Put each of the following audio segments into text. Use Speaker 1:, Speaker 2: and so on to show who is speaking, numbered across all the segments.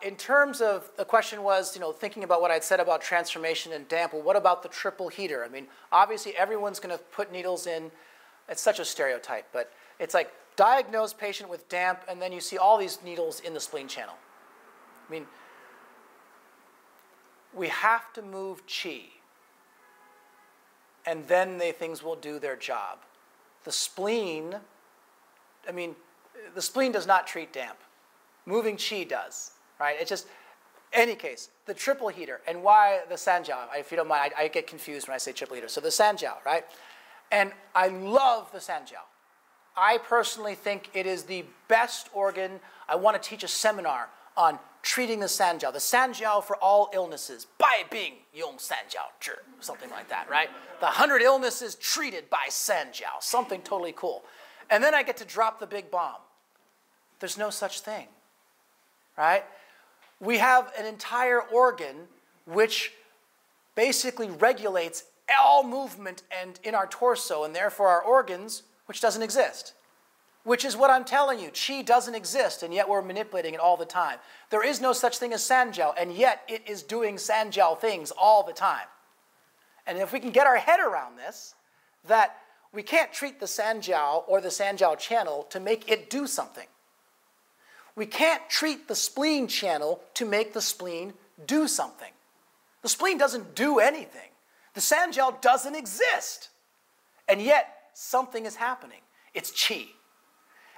Speaker 1: in terms of, the question was, thinking about what I'd said about transformation and damp, well, what about the triple heater? I mean, obviously everyone's going to put needles in. It's such a stereotype, but it's like diagnosed patient with damp, and then you see all these needles in the spleen channel. I mean, we have to move qi, and then things will do their job. The spleen, the spleen does not treat damp. Moving qi does, right? It's just, any case, the triple heater, and why the Sanjiao? If you don't mind, I get confused when I say triple heater. So the Sanjiao, right? And I love the Sanjiao. I personally think it is the best organ. I want to teach a seminar on treating the Sanjiao. The Sanjiao for all illnesses. Bai Bing Yong Sanjiao Zhi, something like that, right? The 100 illnesses treated by Sanjiao. Something totally cool. And then I get to drop the big bomb. There's no such thing, right? We have an entire organ which basically regulates all movement and in our torso, and therefore our organs, which doesn't exist. Which is what I'm telling you. Qi doesn't exist, and yet we're manipulating it all the time. There is no such thing as Sanjiao, and yet it is doing Sanjiao things all the time. And if we can get our head around this, that we can't treat the Sanjiao or the Sanjiao channel to make it do something. We can't treat the spleen channel to make the spleen do something. The spleen doesn't do anything. The Sanjiao doesn't exist. And yet, something is happening. It's qi.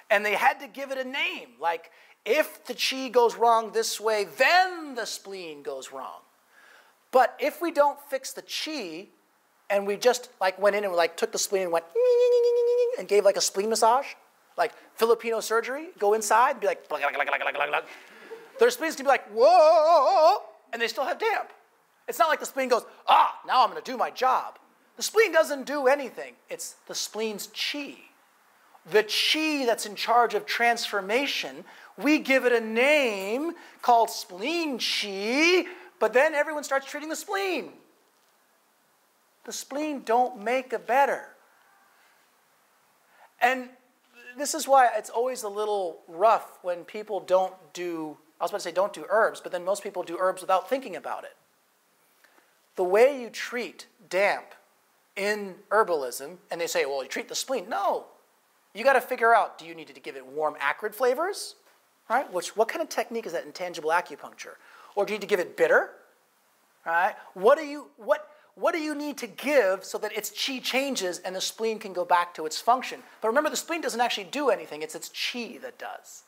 Speaker 1: And they had to give it a name. Like, if the qi goes wrong this way, then the spleen goes wrong. But if we don't fix the qi, and we just went in and took the spleen and went and gave a spleen massage, like Filipino surgery, go inside and be like, their spleens can be like, whoa, and they still have damp. It's not like the spleen goes, now I'm going to do my job. The spleen doesn't do anything. It's the spleen's qi. The qi that's in charge of transformation, we give it a name called spleen qi, but then everyone starts treating the spleen. The spleen don't make a better. And this is why it's always a little rough when people don't do, I was about to say don't do herbs, but then most people do herbs without thinking about it. The way you treat damp in herbalism, and they say, well, you treat the spleen. No. You got to figure out, do you need to give it warm, acrid flavors? Right? What kind of technique is that intangible acupuncture? Or do you need to give it bitter? Right? What do you need to give so that its qi changes and the spleen can go back to its function? But remember, the spleen doesn't actually do anything. It's its qi that does.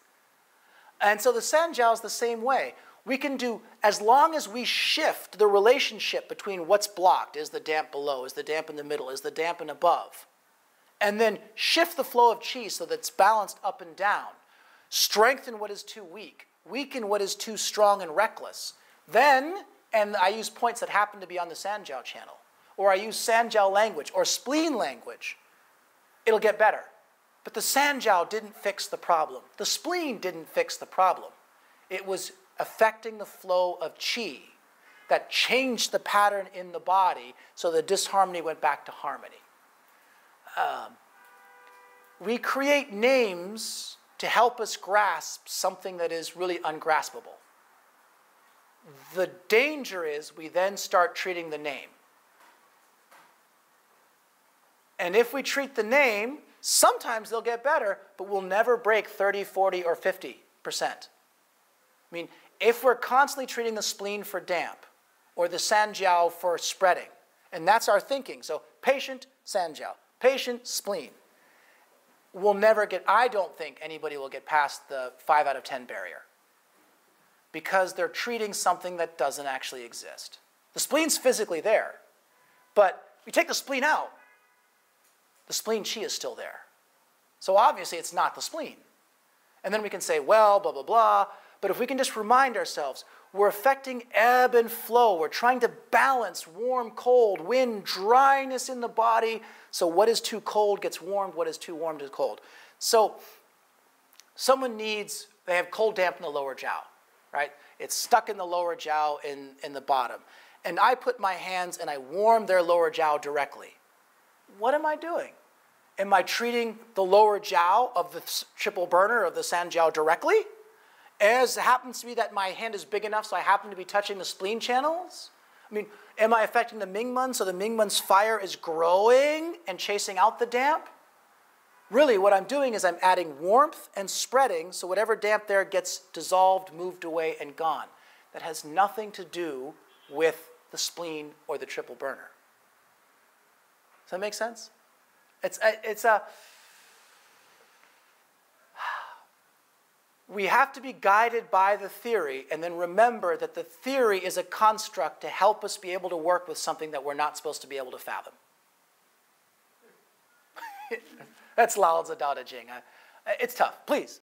Speaker 1: And so the Sanjiao is the same way. We can do, as long as we shift the relationship between what's blocked, is the damp below, is the damp in the middle, is the damp in above, and then shift the flow of qi so that it's balanced up and down, strengthen what is too weak, weaken what is too strong and reckless, then, and I use points that happen to be on the Sanjiao channel, or I use Sanjiao language or spleen language, it'll get better. But the Sanjiao didn't fix the problem. The spleen didn't fix the problem. It was affecting the flow of qi that changed the pattern in the body so the disharmony went back to harmony. We create names to help us grasp something that is really ungraspable. The danger is we then start treating the name. And if we treat the name, sometimes they'll get better, but we'll never break 30, 40, or 50%. I mean, if we're constantly treating the spleen for damp, or the Sanjiao for spreading, and that's our thinking, so patient, Sanjiao, patient, spleen, we'll never get, I don't think anybody will get past the 5 out of 10 barrier, because they're treating something that doesn't actually exist. The spleen's physically there, but you take the spleen out, the spleen qi is still there. So obviously it's not the spleen. And then we can say, well, blah, blah, blah. But if we can just remind ourselves, we're affecting ebb and flow. We're trying to balance warm, cold, wind, dryness in the body. So what is too cold gets warmed. What is too warm gets cold. So someone needs, they have cold damp in the lower jiao, right? It's stuck in the lower jiao in the bottom. And I put my hands and I warm their lower jiao directly. What am I doing? Am I treating the lower jiao of the triple burner of the Sanjiao directly? as it happens to be that my hand is big enough so I happen to be touching the spleen channels? I mean, am I affecting the Mingmen so the Mingmen's fire is growing and chasing out the damp? Really, what I'm doing is I'm adding warmth and spreading so whatever damp there gets dissolved, moved away, and gone. That has nothing to do with the spleen or the triple burner. Does that make sense? We have to be guided by the theory and then remember that the theory is a construct to help us be able to work with something that we're not supposed to be able to fathom. That's Lao Tzu Dao De Jing. It's tough. Please.